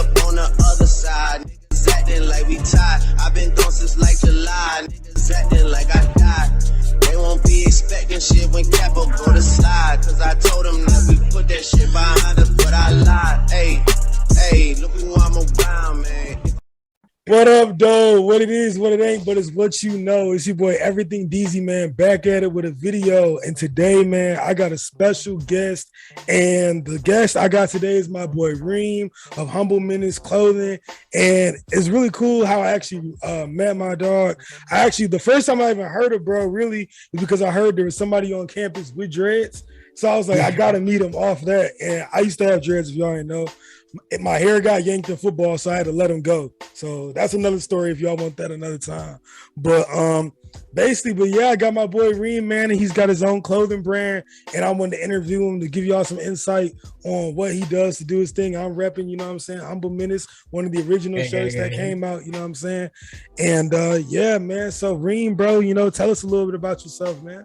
up on the other side. Niggas acting like we tied. I've been gone since like July. Niggas acting like I died. They won't be expecting shit when Capo go to slide. Cause I told them that we put that shit behind us, but I lied. Hey, look who I'm around, man. What up, though? What it is, what it ain't, but it's what you know. It's your boy, Everything Deezy, man, back at it with a video. And today, man, I got a special guest. And the guest I got today is my boy, REEM of Humble Menace Clothing. And it's really cool how I actually met my dog. The first time I even heard of bro, really, is because I heard there was somebody on campus with dreads. So I was like, I got to meet him off that. And I used to have dreads, if y'all didn't know. My hair got yanked in football, so I had to let him go. So that's another story if y'all want that another time. But yeah, I got my boy REEM, man, and he's got his own clothing brand. And I wanted to interview him to give y'all some insight on what he does to do his thing. I'm repping, you know what I'm saying, Humble Menace, one of the original shirts that came out, you know what I'm saying? And yeah, man. So REEM, bro, you know, tell us a little bit about yourself, man.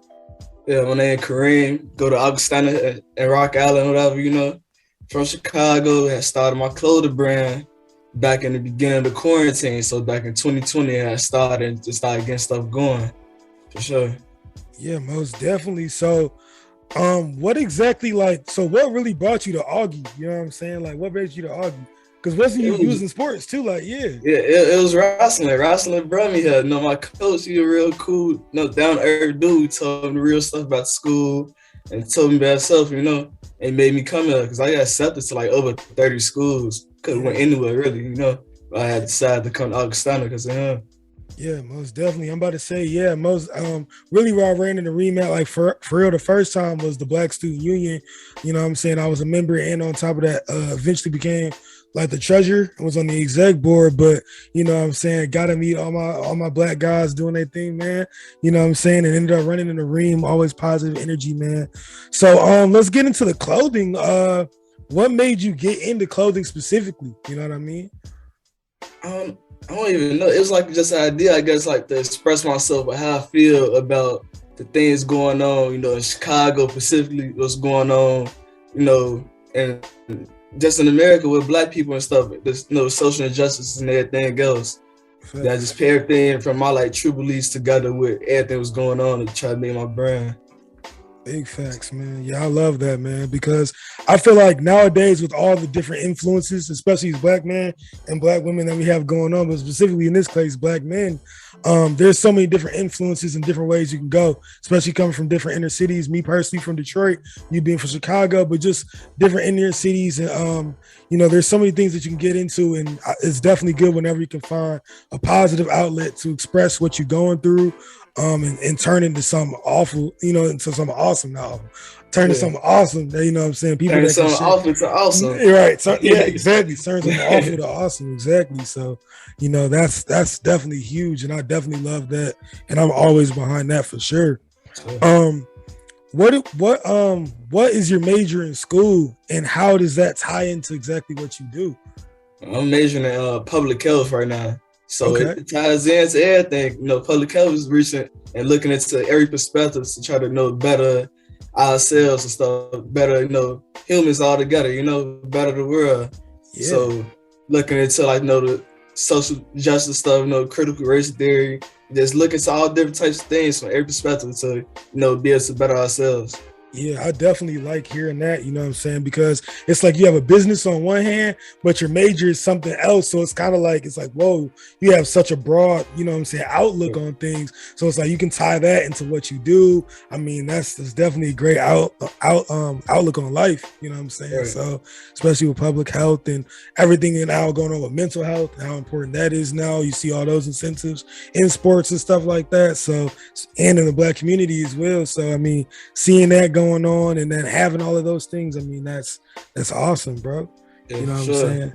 Yeah, my name is Kareem. Go to Augustana and Rock Island, whatever, you know. From Chicago, I started my clothing brand back in the beginning of the quarantine. So back in 2020, I started getting stuff going, for sure. Yeah, most definitely. So what exactly, what really brought you to Augie? You know what I'm saying? Like, what made you to Augie? Because wasn't you using sports too? Like, yeah. Yeah, it was wrestling. Wrestling brought me here. You know, my coach, he was real cool, you know, down-to-earth dude. He told me the real stuff about school and told me about himself, you know. And made me come here because I got accepted to like over 30 schools. Couldn't went anywhere really, you know. But I had decided to come to Augustana because of him. Yeah, most definitely. I'm about to say, yeah, really where I ran into REEM at, like for real, the first time was the Black Student Union. You know what I'm saying? I was a member, and on top of that, eventually became like the treasurer. I was on the exec board, but you know what I'm saying, got to meet all my black guys doing their thing, man. You know what I'm saying? And ended up running into REEM, always positive energy, man. So let's get into the clothing. What made you get into clothing specifically? You know what I mean? I don't even know. It was like just an idea, I guess, like to express myself, but how I feel about the things going on, you know, in Chicago specifically, what's going on, you know, and just in America with black people and stuff, there's, you know, social injustice and everything else. That I just pair everything from my like true beliefs together with everything was going on to try to make my brand. Big facts, man. Yeah, I love that, man, because I feel like nowadays with all the different influences, especially as black men and black women that we have going on, but specifically in this case, black men, there's so many different influences and different ways you can go, especially coming from different inner cities. Me personally from Detroit, you being from Chicago, but just different inner cities. And, you know, there's so many things that you can get into, and it's definitely good whenever you can find a positive outlet to express what you're going through. And turn into something awful, you know, into something awesome now. Turn to something awesome that, you know what I'm saying? People turn something awful to awesome. Right. So, yeah, exactly. Turn something awful to awesome. Exactly. So, you know, that's definitely huge. And I definitely love that. And I'm always behind that for sure. What is your major in school, and how does that tie into exactly what you do? I'm majoring in public health right now. So it ties into everything, you know. Public health is reaching and looking into every perspective to try to know better ourselves and stuff, better, you know, humans all together, you know, better the world. Yeah. So looking into like, you know, the social justice stuff, you know, critical race theory, just looking to all different types of things from every perspective to, you know, be able to better ourselves. Yeah, I definitely like hearing that, you know what I'm saying? Because it's like you have a business on one hand, but your major is something else. So it's kind of like, it's like, whoa, you have such a broad, you know what I'm saying, outlook on things. So it's like you can tie that into what you do. I mean, that's definitely a great outlook on life, you know what I'm saying? Right. So especially with public health and everything now going on with mental health, and how important that is now. You see all those incentives in sports and stuff like that. So, and in the black community as well. So, I mean, seeing that going on and then having all of those things, I mean, that's awesome, bro. Yeah, you know what I'm saying?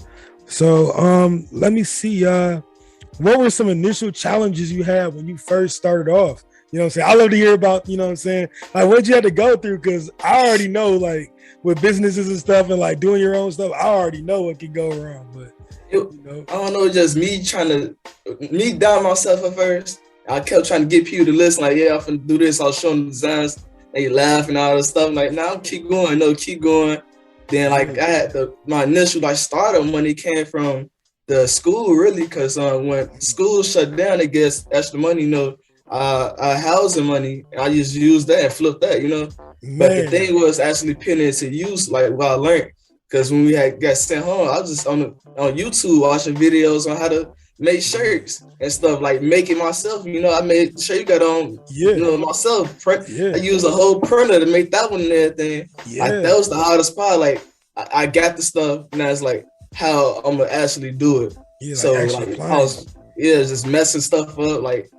So let me see, what were some initial challenges you had when you first started off? You know what I'm saying? I love to hear about, you know what I'm saying, like what you had to go through, because I already know, like with businesses and stuff and like doing your own stuff, I already know what can go wrong. But you know, I don't know, just me down myself at first. I kept trying to get people to listen, like, yeah, I'm gonna do this. I was showing them designs. They laugh and all this stuff. Like, nah, keep going. No, keep going. Then like I had my initial like startup money came from the school really, because when school shut down, they get extra money, housing money. I just used that and flipped that, But the thing was actually putting it to use, like what I learned, because when we got sent home, I was just on YouTube watching videos on how to make shirts and stuff, like making myself. I made sure you got on, myself. I used a whole printer to make that one and everything. Like that was the hardest part. Like I got the stuff, and that's like how I'm gonna actually do it. So like I was just messing stuff up, like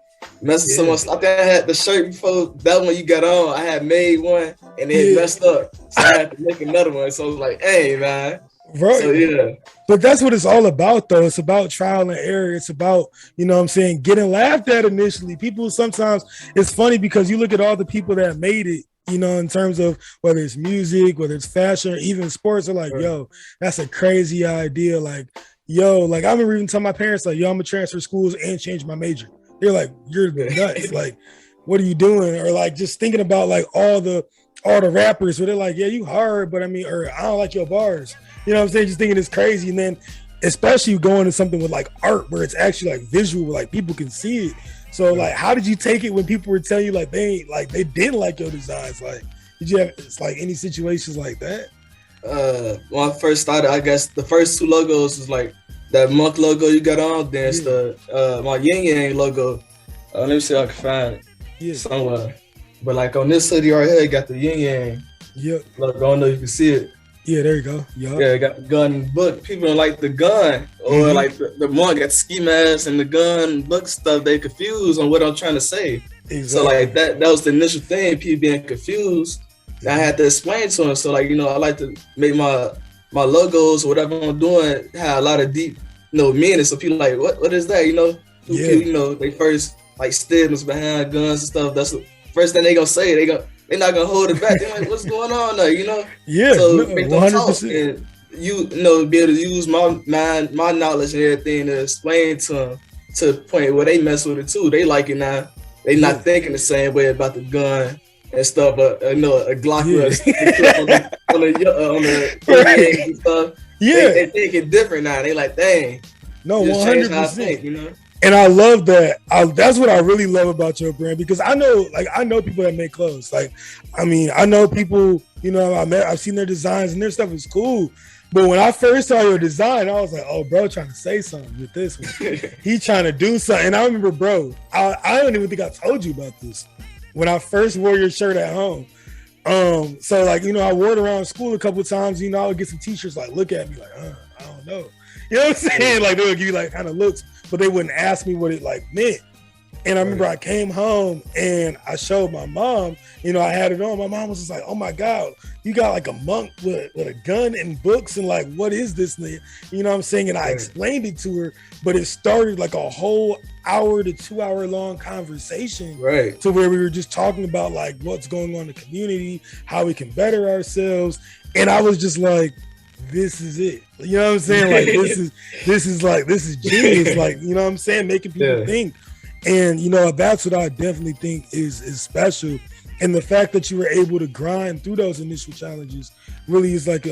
messing so much. I think I had the shirt before that one you got on. I had made one and it messed up, so I had to make another one. So I was like, hey man. Bro, so but that's what it's all about, though. It's about trial and error. It's about, getting laughed at initially. People sometimes, it's funny because you look at all the people that made it, in terms of whether it's music, whether it's fashion, or even sports, are like, yo, that's a crazy idea. Like, I remember even telling my parents, like, yo, I'm gonna transfer schools and change my major. They're like, you're nuts. Like, what are you doing? Or like just thinking about like all the rappers where they're like, yeah, you hard, but I don't like your bars. You know what I'm saying? Just thinking it's crazy. And then especially going to something with like art where it's actually like visual, like people can see it. So like, how did you take it when people were telling you like they didn't like your designs? Like, did you have any situations like that? When I first started, I guess the first two logos was like that monk logo you got on, then it's the my yin yang logo. Let me see if I can find it somewhere. But like on this hoodie right here, you got the yin yang logo. I don't know if you can see it. Yeah, there you go. Yeah, got the gun and book. People don't like the gun or like the monk got the ski mask and the gun book stuff. They confused on what I'm trying to say. Exactly. So like that was the initial thing. People being confused. I had to explain to them. So like I like to make my logos or whatever I'm doing have a lot of deep meaning. So people like what is that? People, they first like stigmas behind guns and stuff. That's the first thing they gonna say. They're not gonna hold it back. They're like, what's going on there? Yeah. So make them talk and be able to use my knowledge and everything to explain to them to the point where they mess with it too. They like it now. They not thinking the same way about the gun and stuff. But a Glock on the and stuff. Yeah, they think it different now. They like, dang. No, 100%. And I love that. That's what I really love about your brand, because I know people that make clothes. Like, I know people, I've seen their designs and their stuff is cool. But when I first saw your design, I was like, oh, bro, trying to say something with this one. He trying to do something. And I remember, bro, I don't even think I told you about this when I first wore your shirt at home. So like, I wore it around school a couple of times. I would get some teachers like look at me like, I don't know. You know what I'm saying? Like they would give you like kind of looks, but they wouldn't ask me what it like meant. And I remember I came home and I showed my mom, I had it on. My mom was just like, oh my God, you got like a monk with a gun and books and like, what is this thing? You know what I'm saying? And I explained it to her, but it started like a whole hour to 2 hour long conversation. Right. To where we were just talking about like what's going on in the community, how we can better ourselves. And I was just like, this is it. You know what I'm saying? Like this is genius. Like, you know what I'm saying? Making people think. And that's what I definitely think is special. And the fact that you were able to grind through those initial challenges really is like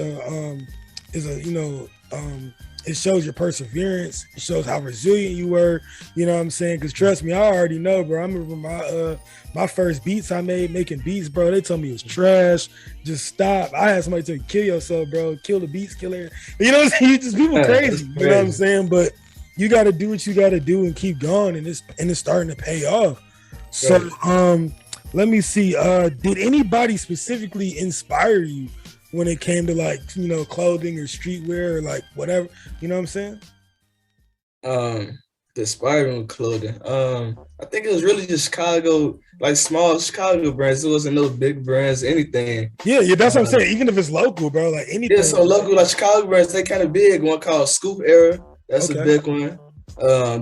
it shows your perseverance. It shows how resilient you were. You know what I'm saying? Because trust me, I already know, bro. I remember my first beats I made making beats, bro. They told me it was trash. Just stop. I had somebody tell you, kill yourself, bro. Kill the beats, kill it. You know what I'm saying? People crazy. You know what I'm saying? But you got to do what you got to do and keep going, and it's starting to pay off. So let me see. Did anybody specifically inspire you when it came to like clothing or streetwear or like whatever? You know what I'm saying? The inspiring clothing. I think it was really just Chicago, like small Chicago brands. It wasn't no big brands, anything. Yeah, that's what I'm saying. Even if it's local, bro, like anything. Yeah, so local like Chicago brands, they kind of big. One called Scoop Era. That's a big one.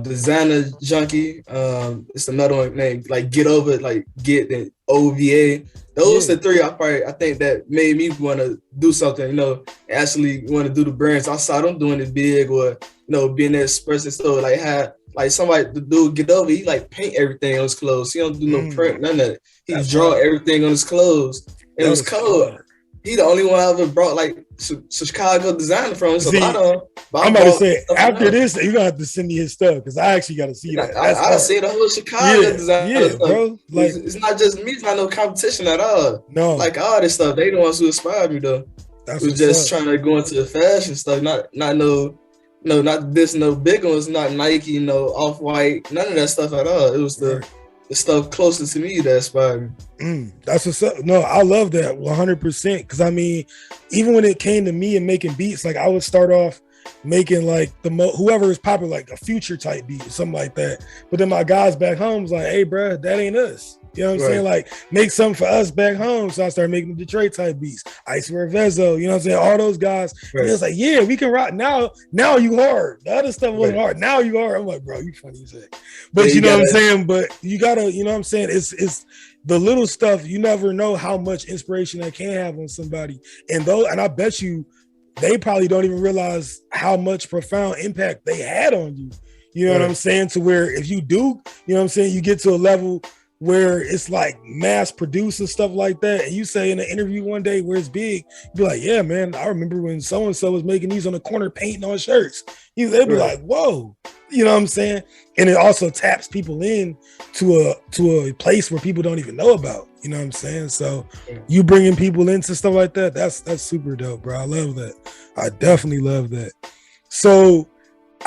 Designer Junkie. It's another one named like Get Over It, like Get and OVA. Those are the three I think that made me want to do something, actually want to do the brands. I saw them doing it big or, being this person. So like had like somebody, the dude Get Over, he like paint everything on his clothes. He don't do no print, none of that. He draw everything on his clothes. And it was cold. He the only one I ever brought like Chicago designer from. It's a lot of. I'm about to say after this, you're gonna have to send me his stuff because I actually got to see that. I see the whole Chicago designer stuff. Bro. Like it's not just me. It's not no competition at all. No, like all this stuff. They the ones who inspired me though. That's was just trying to go into the fashion stuff. Not this no big ones. Not Nike. No Off-White. None of that stuff at all. It was the stuff closest to me that inspired me. That's what's up. No, I love that 100%. Because I mean, even when it came to me and making beats, like I would start off making like whoever is popular, like a Future type beat or something like that. But then my guys back home was like, hey, bro, that ain't us. You know what I'm saying? Like, make something for us back home. So I started making the Detroit type beats. Icewear Vezo, you know what I'm saying? All those guys. And it was like, yeah, we can rock. Now you hard. The other stuff wasn't hard. Now you hard. I'm like, bro, you funny as heck. But you know what I'm saying? But you gotta, you know what I'm saying? It's the little stuff. You never know how much inspiration that can have on somebody. And I bet you they probably don't even realize how much profound impact they had on you. You know what I'm saying? To where if you do, you know what I'm saying, you get to a level where it's like mass produced and stuff like that. And you say in an interview one day where it's big, you be like, yeah, man, I remember when so-and-so was making these on the corner painting on shirts. They'd be like, whoa, you know what I'm saying? And it also taps people in to a place where people don't even know about, you know what I'm saying? So you bringing people into stuff like that, that's super dope, bro. I love that. I definitely love that. So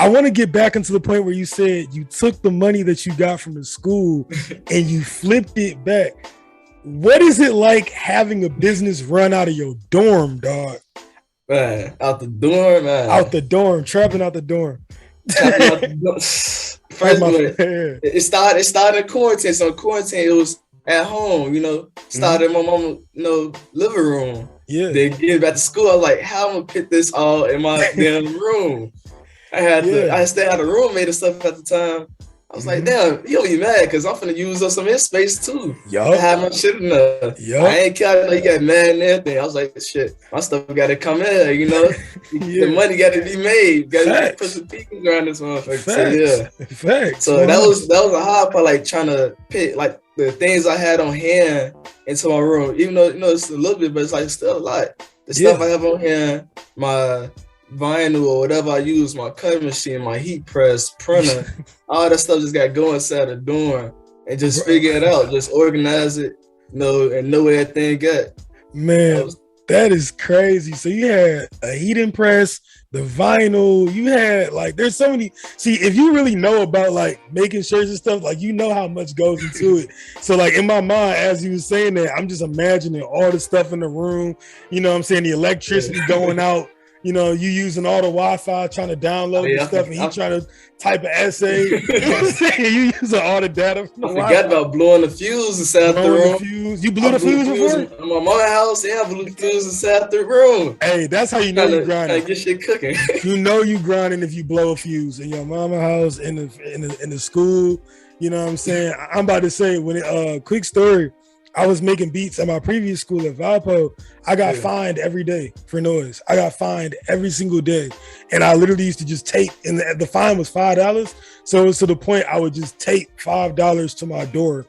I want to get back into the point where you said you took the money that you got from the school and you flipped it back. What is it like having a business run out of your dorm, dog? Man, out the dorm, man. Out the dorm, trapping out the dorm. First, it started in quarantine. So in quarantine, it was at home, you know, started in my mama's, living room. Yeah. Then getting back to school, I was like, how am I gonna put this all in my damn room? I still had a roommate and stuff at the time. I was like, damn, he'll be mad because I'm finna use up some of his space too. I had my shit in there. I ain't care. He got mad and everything. I was like, shit, my stuff got to come in, you know? The money got to be made. Got to put some pieces around this motherfucker. Facts. So that was a hard part, like trying to pick like the things I had on hand into my room. Even though, it's a little bit, but it's like still a lot. The stuff I have on hand, my vinyl or whatever I use, my cutting machine, my heat press, printer, all that stuff just got to go inside the dorm and just figure it out, just organize it, and know where everything got. Man, that is crazy. So you had a heating press, the vinyl, you had like, there's so many. See, if you really know about like making shirts and stuff, like you know how much goes into it. So like in my mind, as you were saying that, I'm just imagining all the stuff in the room, you know what I'm saying, the electricity going out. You know, you using all the Wi-Fi trying to download the stuff, and he trying to type an essay. You know what I'm saying? You using all the data from the I forgot about blowing the fuse inside the room. You blew the fuse before? In my mother's house, I blew the fuse inside the room. Hey, that's how you know you grinding. Get shit cooking. You know you grinding if you blow a fuse in your mama's house, in the school. You know what I'm saying? I'm about to say, quick story. I was making beats at my previous school at Valpo. I got fined every day for noise. I got fined every single day. And I literally used to just tape, and the fine was $5. So it was to the point I would just tape $5 to my door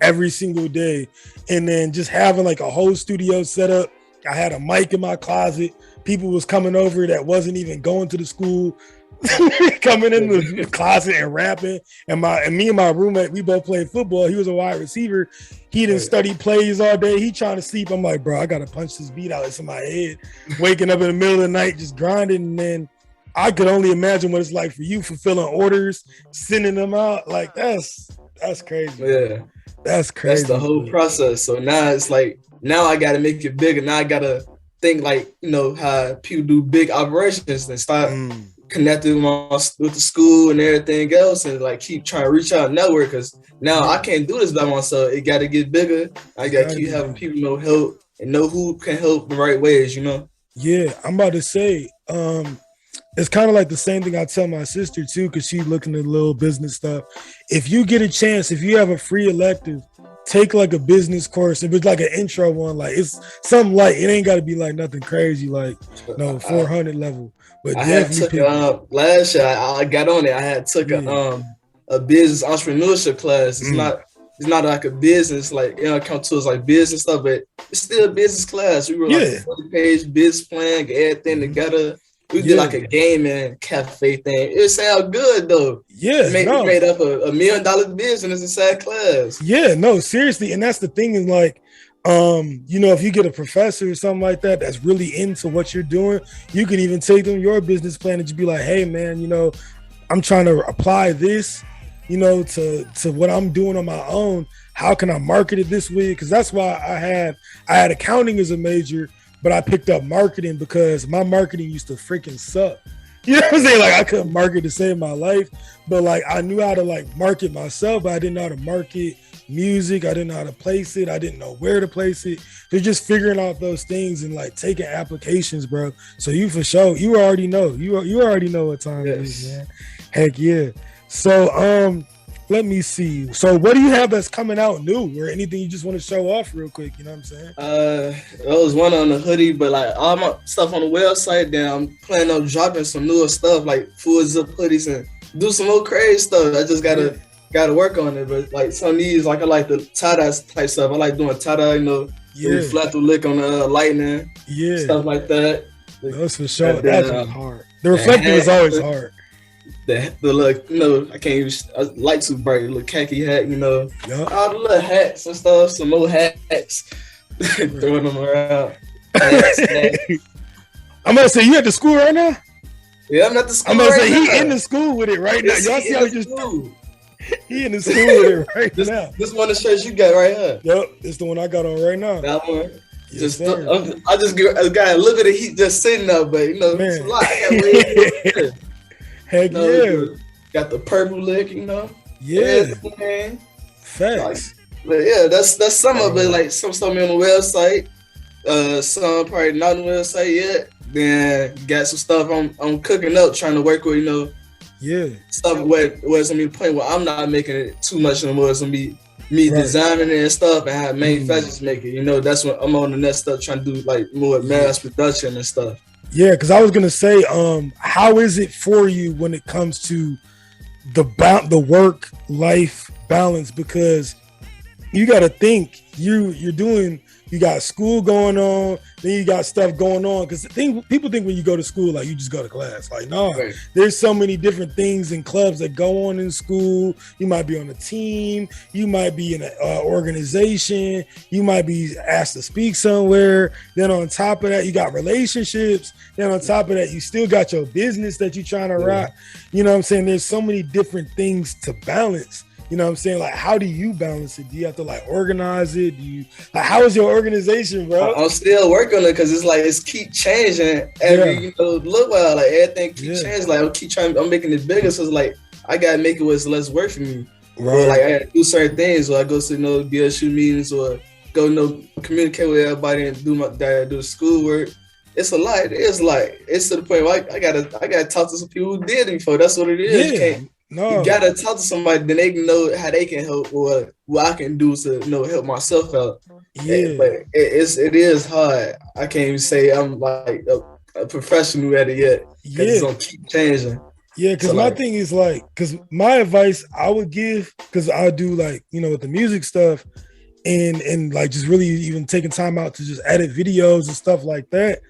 every single day. And then just having like a whole studio set up. I had a mic in my closet. People was coming over that wasn't even going to the school. Coming in the closet and rapping, and me and my roommate, we both played football. He was a wide receiver. He didn't study plays all day. He trying to sleep. I'm like, bro, I gotta punch this beat out. It's in my head. Waking up in the middle of the night, just grinding. And then I could only imagine what it's like for you, fulfilling orders, sending them out. Like that's crazy. Yeah, that's crazy. That's the whole process. So now it's like, now I gotta make it bigger. Now I gotta think like, how people do big operations and start connected with the school and everything else, and like keep trying to reach out and network, because now I can't do this by myself. It got to get bigger. I got to keep having people know help and know who can help the right ways, Yeah, I'm about to say, it's kind of like the same thing I tell my sister too, because she's looking at little business stuff. If you get a chance, if you have a free elective, take like a business course. If it's like an intro one, like it's something light. It ain't got to be like nothing crazy, like 400 level. But I had took last year. I got on it. I had took a business entrepreneurship class. It's it's not like a business, like come to us like business stuff, but it's still a business class. We were like a 40-page business plan, get everything together. We did like a gaming cafe thing. It sounded good though. Yeah, we made up a $1 million business inside class. Yeah, no, seriously. And that's the thing is like, you know, if you get a professor or something like that that's really into what you're doing, you can even take them your business plan and just be like, hey man, you know, I'm trying to apply this, you know, to what I'm doing on my own. How can I market it this way? Because that's why I had accounting as a major, but I picked up marketing because my marketing used to freaking suck. You know what I'm saying? Like I couldn't market to save my life, but like I knew how to like market myself, but I didn't know how to market music. I didn't know how to place it. I didn't know where to place it. So just figuring out those things and like taking applications, bro. So you for sure, you already know. You already know what time it is, man. Heck yeah. So let me see. So what do you have that's coming out new or anything you just want to show off real quick? You know what I'm saying? There was one on the hoodie, but like all my stuff on the website, then I'm planning on dropping some newer stuff like full zip hoodies and do some more crazy stuff. I just gotta work on it. But like some of these, like I like the tie-dye type stuff. I like doing tie-dye, you know, reflective look on the lightning, stuff like that. That's for sure. That's hard. The reflective is always hard. The look, you know, I can't use light too bright. Little khaki hat, you know, all the little hats and stuff. Some more hats, throwing them around. I'm gonna say you at the school right now. Yeah, I'm at the school. I'm gonna say he in the school with it right now. Y'all see how he just he in the school with it right now. This one of the shirts you got right here. Yep, it's the one I got on right now. That one. Yes, I just got a little bit of heat just sitting up, but you know, it's a lot. Heck got the purple lick, you know. Facts. But yeah, that's some of it. Like some stuff on the website, some probably not on the website yet. Then got some stuff I'm cooking up, trying to work with, you know. Stuff where it's gonna be the point where I'm not making it too much anymore. It's gonna be me designing it and stuff, and have manufacturers make it. You know, that's what I'm on the next stuff, trying to do like more mass production and stuff. Yeah, because I was gonna say, how is it for you when it comes to the work-life balance? Because you got to think you got school going on, then you got stuff going on. Because people think when you go to school, like you just go to class. Like, no, there's so many different things and clubs that go on in school. You might be on a team, you might be in an organization, you might be asked to speak somewhere. Then on top of that, you got relationships. Then on top of that, you still got your business that you're trying to rock. You know what I'm saying? There's so many different things to balance. You know what I'm saying? Like, how do you balance it? Do you have to like organize it? How is your organization, bro? I'm still working on it because it's like it's keep changing every look while. Like everything keep changing. Like I'm making it bigger. So it's like I gotta make it where it's less work for me. Or like I gotta do certain things, or I go to BSU meetings, or go communicate with everybody and do the schoolwork. It's a lot. It's to the point where I gotta talk to some people who did it before. That's what it is. You gotta talk to somebody, then they can know how they can help or what I can do to help myself out. But it is hard. I can't even say I'm like a professional at it yet. It's gonna keep changing. Yeah, because my thing is like, because my advice I would give, because I do like, with the music stuff and like just really even taking time out to just edit videos and stuff like that.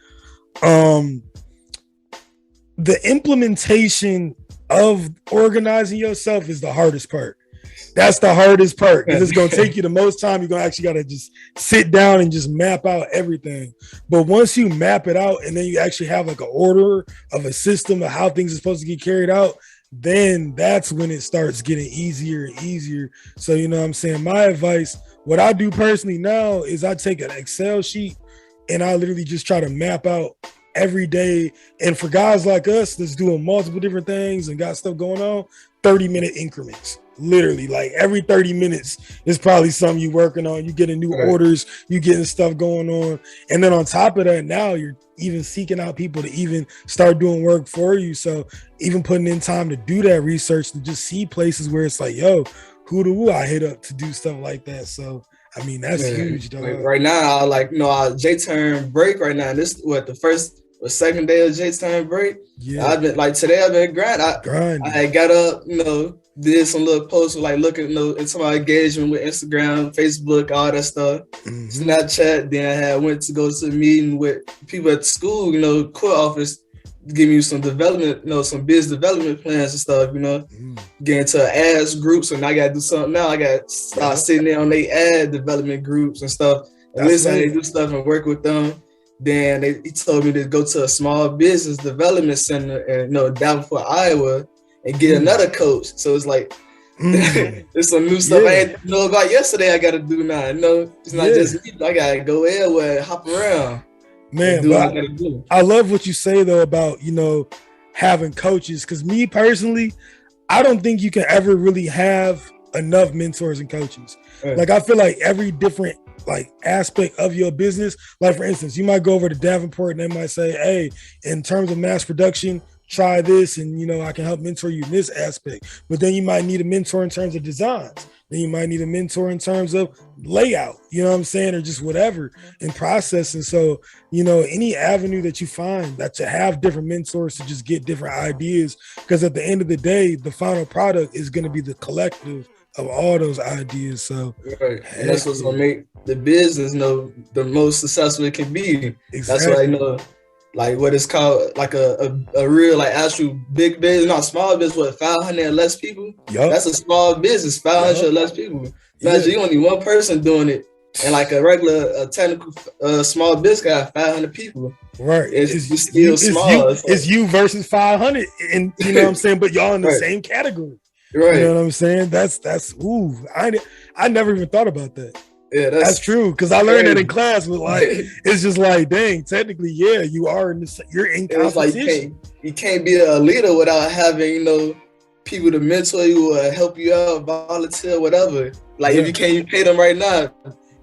The implementation of organizing yourself is the hardest part. That's the hardest part because it's going to take you the most time. You're going to actually got to just sit down and just map out everything. But once you map it out and then you actually have like an order of a system of how things are supposed to get carried out, then that's when it starts getting easier and easier. So, you know what I'm saying? My advice, what I do personally now is I take an Excel sheet and I literally just try to map out every day. And for guys like us that's doing multiple different things and got stuff going on, 30-minute increments. Literally, like every 30 minutes is probably something you're working on. You getting new orders, you getting stuff going on. And then on top of that, now you're even seeking out people to even start doing work for you. So even putting in time to do that research, to just see places where it's like, yo, who do I hit up to do stuff like that? So I mean, that's huge, dog. Like right now, our J-turn break right now. This the first or second day of J-turn break. Yeah, I've been today. I've been grind. I had got up, did some little posts like looking into my engagement with Instagram, Facebook, all that stuff. Snapchat. Then I had went to go to a meeting with people at the school, court office, give me some development, some business development plans and stuff, get into ads groups, and I gotta do something now. I gotta start sitting there on they ad development groups and stuff, and listen how they do stuff and work with them. Then he told me to go to a small business development center in Davenport, Iowa, and get another coach. So it's like there's some new stuff I didn't know about yesterday. I gotta do now. It's not just me. I gotta go everywhere, hop around. Man, but I love what you say though about having coaches, because me personally, I don't think you can ever really have enough mentors and coaches. Like I feel like every different aspect of your business, like for instance, you might go over to Davenport and they might say, hey, in terms of mass production, try this, and I can help mentor you in this aspect. But then you might need a mentor in terms of designs. Then you might need a mentor in terms of layout, or just whatever in processing. So, any avenue that you find that to have different mentors to just get different ideas, because at the end of the day, the final product is going to be the collective of all those ideas. So and that's what's going to make the business, the most successful it can be. Exactly. That's why, like what is called like a real actual big business, not small business, 500 and less people. That's a small business, 500 or less people. Imagine you only one person doing it, and like a regular technical small business got 500 people. Right. It's still small. It's you versus 500, and you know what I'm saying, but y'all in the same category. Right. You know what I'm saying? That's I never even thought about that. Yeah, that's true, because I learned it in class. But it's just like, dang, technically, you're in competition. You can't be a leader without having people to mentor you or help you out, volunteer, whatever. Like if you can't pay them right now,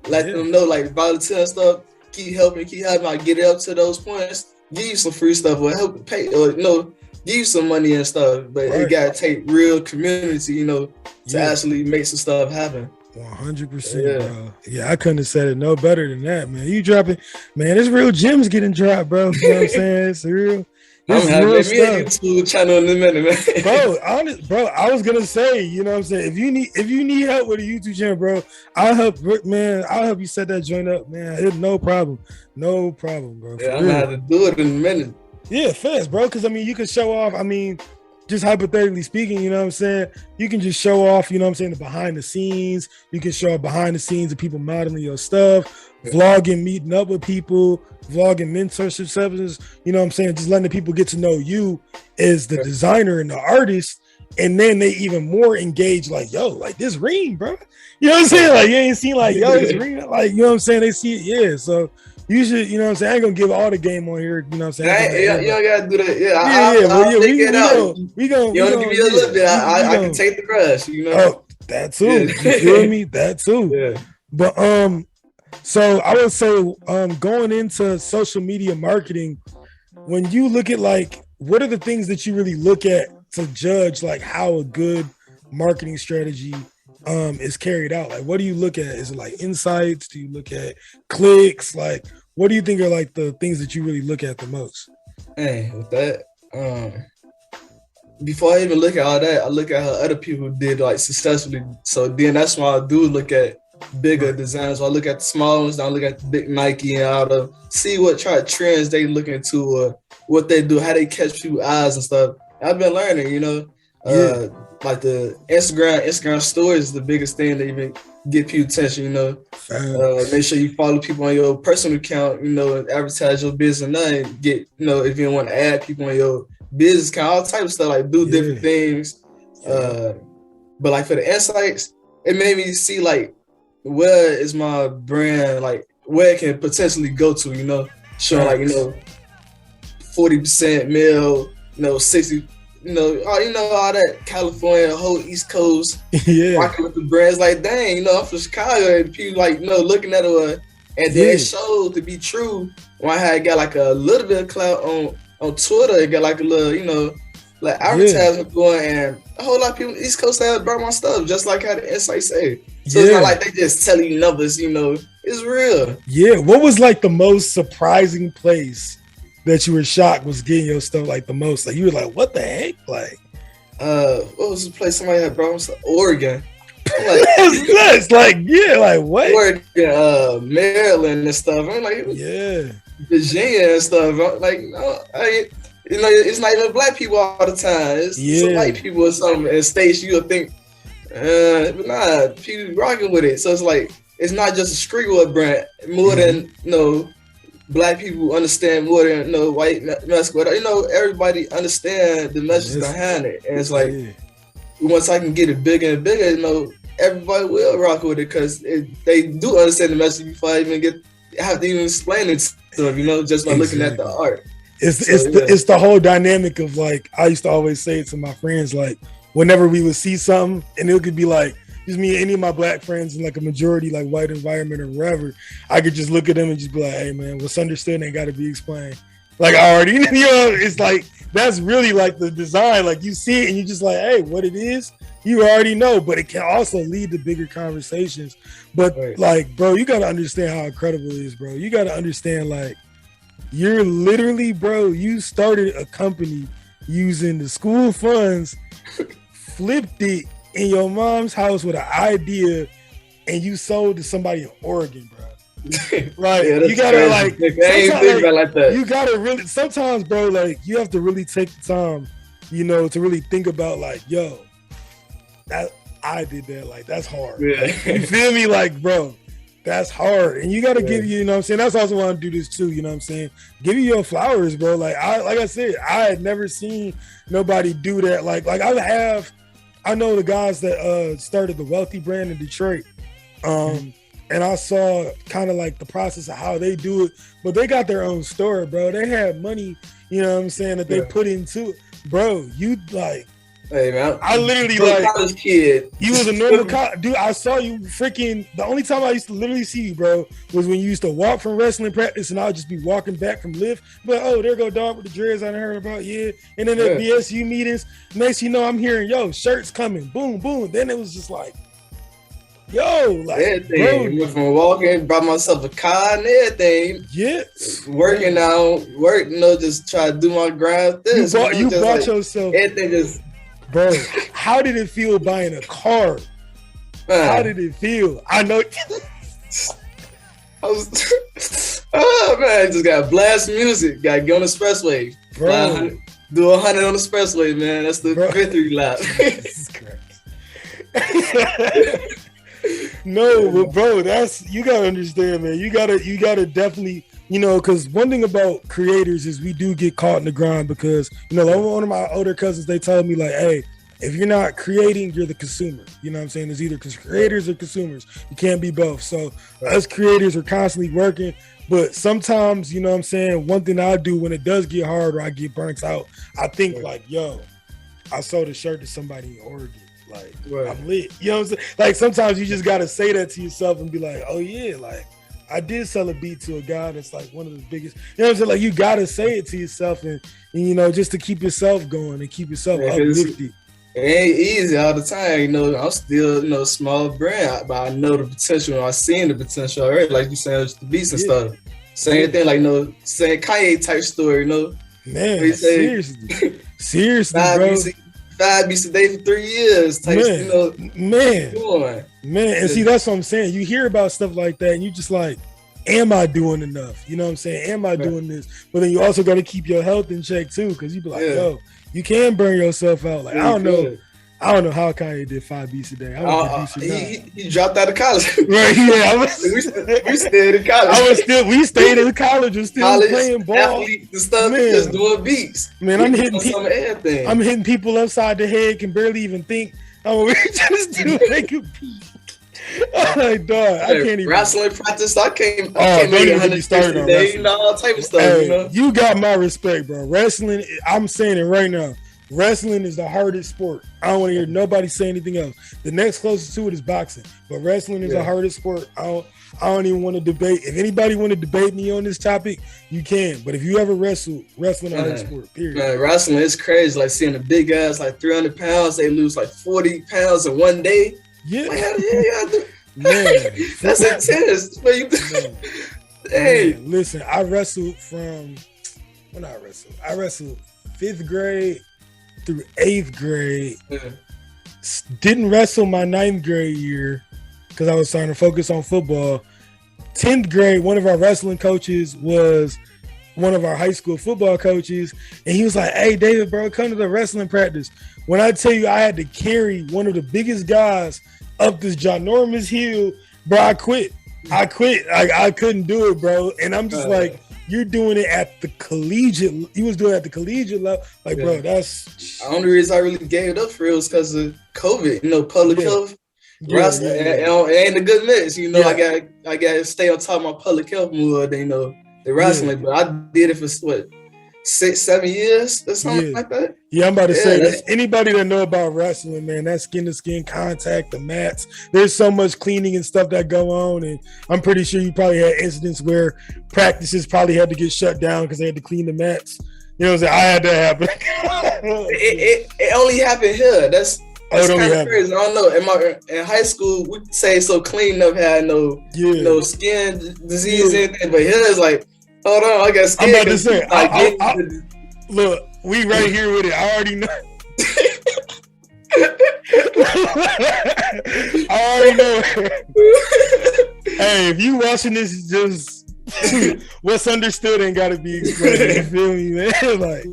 let them know, like volunteer and stuff. Keep helping. I get it up to those points. Give you some free stuff or help pay, or give you some money and stuff. But it gotta take real community, to actually make some stuff happen. 100%, bro. Yeah, I couldn't have said it no better than that, man. You dropping, man. There's real gems getting dropped, bro. You know what I'm saying? It's real. I'm having me a YouTube channel in a minute, man. Bro, I was gonna say, you know what I'm saying? If you need help with a YouTube channel, bro, I'll help you set that joint up, man. No problem, bro. Yeah, I'm gonna have to do it in a minute. Yeah, fast, bro. Because you can show off. Just hypothetically speaking, you know what I'm saying? You can just show off, you know what I'm saying, the behind the scenes. You can show off behind the scenes of people modeling your stuff, vlogging, meeting up with people, vlogging mentorship sessions, you know what I'm saying? Just letting the people get to know you as the designer and the artist. And then they even more engaged, like, yo, like this REEM, bro. You know what I'm saying? Like, you ain't seen like, yo, this REEM. Like, you know what I'm saying? They see it, So you should, you know what I'm saying? I ain't gonna give all the game on here, you know what I'm saying? You don't gotta do that. We gonna give me a little bit. I can take the rest, Oh, that too. You feel me? That too. Yeah. But so I would say going into social media marketing, when you look at like, what are the things that you really look at to judge like how a good marketing strategy is carried out? Like, what do you look at? Is it like insights? Do you look at clicks? Like, what do you think are like the things that you really look at the most? Hey, with that, before I even look at all that, I look at how other people did like successfully. So then that's why I do look at bigger designs. So I look at the small ones, I look at the big Nike and all the see what trends they look into or what they do, how they catch people's eyes and stuff. I've been learning, like the Instagram stories is the biggest thing that even get people's attention, Make sure you follow people on your personal account, and advertise your business and get, if you want to add people on your business account, all type of stuff, like do different things. But like for the insights, it made me see like where is my brand, like where it can potentially go to, showing like, 40% male, 60, all that California, whole East Coast, rocking with the brands. Like, dang, I'm from Chicago, and people like, looking at it, and then it showed to be true. When I had got like a little bit of clout on Twitter, it got like a little, like advertisement going, and a whole lot of people East Coast have brought my stuff, just like how the insights say. So it's not like they just telling you numbers, it's real. Yeah, what was like the most surprising place that you were shocked was getting your stuff like the most? Like you were like, what the heck? Like what what was the place somebody had brought? It's Oregon. I'm like, it's like, yeah, like what? Oregon, Maryland and stuff. I'm like, yeah, Virginia and stuff. I'm like, no, it's not even black people all the time. It's some white people or something in states you'll think, but nah, people rocking with it. So it's like, it's not just a streetwear brand. More than, black people understand more than, white masculine. Everybody understand the message behind it. And it's like, once I can get it bigger and bigger, everybody will rock with it because they do understand the message before I even have to even explain it to them, just by looking at the art. It's the whole dynamic of like, I used to always say it to my friends, like whenever we would see something and it could be like just me and any of my black friends in like a majority like white environment or wherever, I could just look at them and just be like, hey man, what's understood ain't got to be explained. Like I already, it's like, that's really like the design. Like you see it and you just like, hey, what it is, you already know, but it can also lead to bigger conversations. But like, bro, you got to understand how incredible it is, bro. You got to understand, like, you're literally, bro, you started a company using the school funds, flipped it in your mom's house with an idea, and you sold to somebody in Oregon, bro. Like you gotta like, you gotta really sometimes, bro, like you have to really take the time, to really think about like, yo, that I did that, like that's hard. Like, you feel me? Like, bro, that's hard. And you gotta give you know what I'm saying? That's also why I do this too, you know what I'm saying? Give you your flowers, bro. Like I said, I had never seen nobody do that. Like I know the guys that started the Wealthy brand in Detroit. And I saw kind of like the process of how they do it, but they got their own store, bro. They had money, you know what I'm saying, that they put into it. Bro, you like, hey man, I literally like, college kid. You was a normal dude. I saw you freaking, the only time I used to literally see you, bro, was when you used to walk from wrestling practice and I would just be walking back from lift. But oh, there go dog with the dreads I done heard about, And then at BSU meetings, next you know, I'm hearing, yo, shirts coming, boom, boom. Then it was just like, yo, like, everything. Went from walking, brought myself a car and everything. Yeah. Working out, just try to do my grind. This you bought like, yourself. Everything just. Bro, how did it feel buying a car? Man. How did it feel? I know. Oh man, just got blast music. Got to get on the expressway. Bro. Do 100 on the expressway, man. That's the victory lap. Jesus Christ. No, but bro, you gotta understand, man. You gotta definitely, because one thing about creators is we do get caught in the grind because, one of my older cousins, they told me like, hey, if you're not creating, you're the consumer. You know what I'm saying? It's either creators or consumers. You can't be both. So us creators are constantly working, but sometimes, you know what I'm saying, one thing I do when it does get hard or I get burnt out, I think like, yo, I sold a shirt to somebody in Oregon. Like, I'm lit. You know what I'm saying? Like, sometimes you just got to say that to yourself and be like, oh, yeah, like, I did sell a beat to a guy that's, like, one of the biggest. You know what I'm saying? Like, you got to say it to yourself and just to keep yourself going and keep yourself uplifted. It ain't easy all the time. I'm still, small brand, but I know the potential. I've seen the potential already, like you saying, the beats and stuff. Same thing, like, saying Kanye type story, Man, seriously, bro. 5 beats a day for 3 years. Type, man. And see, that's what I'm saying. You hear about stuff like that, and you just like, am I doing enough? You know what I'm saying? Am I doing this? But then you also got to keep your health in check too, because you be like, yo, you can burn yourself out. Like, I don't know how Kanye did 5 beats a day. He dropped out of college. Right? Yeah, we stayed in college. We stayed in college and still playing ball. Athletes and stuff, just doing beats. Man, I'm hitting people upside the head. Can barely even think. We're just making beats. Like, dog, I can't even. Wrestling practice, I can't don't even get me started on wrestling. All type of stuff. Hey, you got my respect, bro. Wrestling, I'm saying it right now. Wrestling is the hardest sport. I don't want to hear nobody say anything else. The next closest to it is boxing, but wrestling is the hardest sport. I don't even want to debate. If anybody want to debate me on this topic, you can. But if you ever wrestling is a hard sport, period. Man, wrestling is crazy. Like seeing the big guys, like 300 pounds, they lose like 40 pounds in one day. Yeah. Like, how the hell y'all do? Man, that's intense. Hey, listen, I wrestled I wrestled 5th grade through 8th grade, Didn't wrestle my 9th grade year because I was trying to focus on football. 10th grade, one of our wrestling coaches was one of our high school football coaches, and he was like, "Hey, David, bro, come to the wrestling practice." When I tell you I had to carry one of the biggest guys up this ginormous hill, bro, I quit. I couldn't do it, bro. And I'm just like, you're doing it at the collegiate. He was doing it at the collegiate level. Like, bro, that's... The only reason I really gave it up for real was because of COVID, public health. Wrestling, it ain't a good mix. I gotta stay on top of my public health more than the wrestling. But I did it for what, 6-7 years or something like that. Yeah, I'm about to say that anybody that know about wrestling, man, that skin to skin contact, the mats, there's so much cleaning and stuff that go on, and I'm pretty sure you probably had incidents where practices probably had to get shut down because they had to clean the mats. You know what I'm saying? I had that happen. it only happened here. That's kind of crazy. I don't know. In high school, we say so clean enough had no skin disease anything, but here it's like, hold on, I got skin. I'm about to say, look, we right here with it. I already know. I already know. Hey, if you watching this, just what's understood ain't got to be explained. You feel me, man? Like,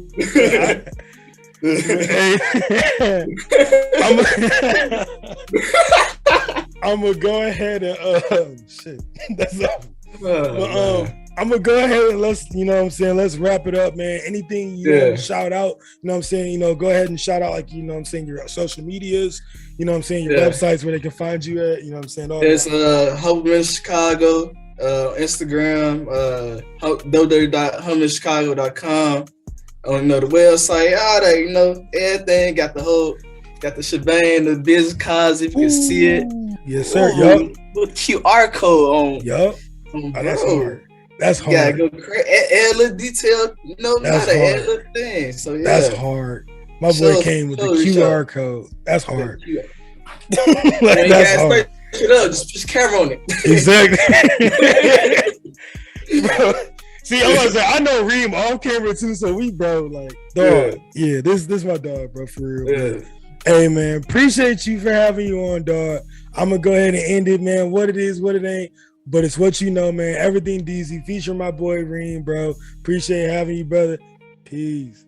I'm gonna go ahead and shit. That's all. I'm gonna go ahead and let's wrap it up, man. Anything you want to shout out, go ahead and shout out, your social medias, your websites where they can find you at, It's Hope Chicago, Instagram, www.homechicago.com. On the website, all that, everything, got the shebang, the business cards if you can see it. Yes, sir. Yup. Little QR code on. Yup. That's hard. That's hard. Gotta go add a little detail, that's not add a little thing. So yeah. That's hard. My boy came with the QR code. That's hard. That's hard. It up, just camera on it. Exactly. Bro, see, I was like, I know REEM off camera too, so we dog. Yeah, this my dog, bro, for real. Yeah. Hey man, appreciate you for having you on, dog. I'm gonna go ahead and end it, man. What it is, what it ain't, but it's what you know, man. Everything Deezy, feature my boy REEM, bro. Appreciate having you, brother. Peace.